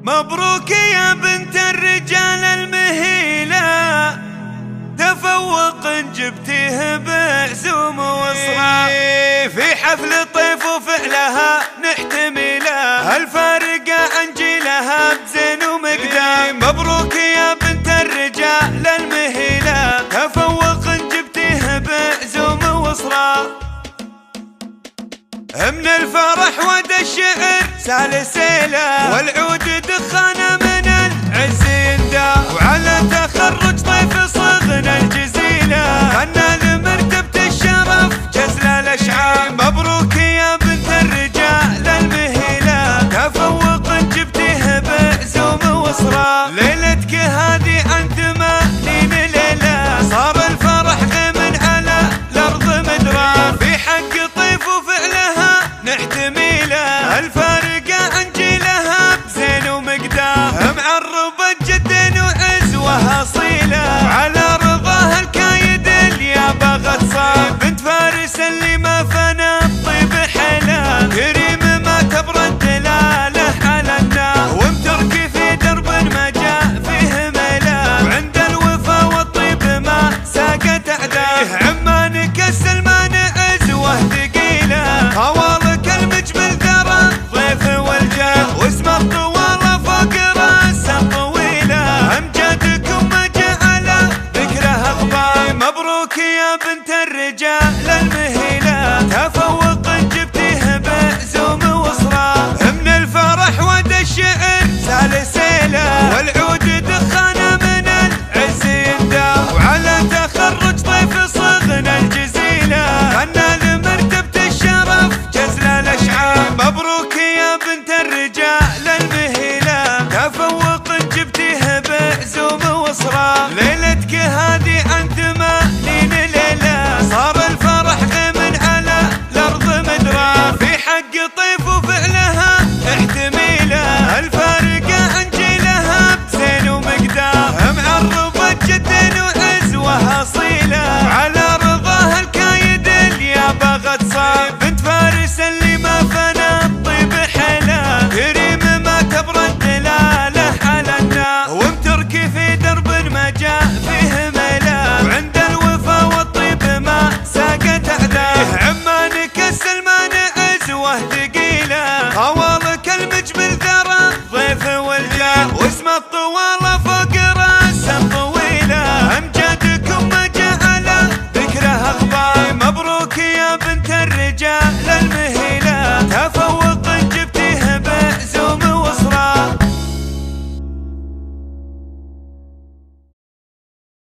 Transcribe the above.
مبروك يا بنت الرجال المهيلة، تفوق جبتيه بعزوم وصرا، في حفل طيف وفعلها نحتمله، الفارقة عن جيلها بزين ومقدام. مبروك يا بنت الرجال المهيلة، تفوق جبتيه بعزوم وصرا، من الفرح ود الشعر سالسيله، والعود دخانه من العز يندى، وعلى تخرج طيف صغنا الجزيله، كان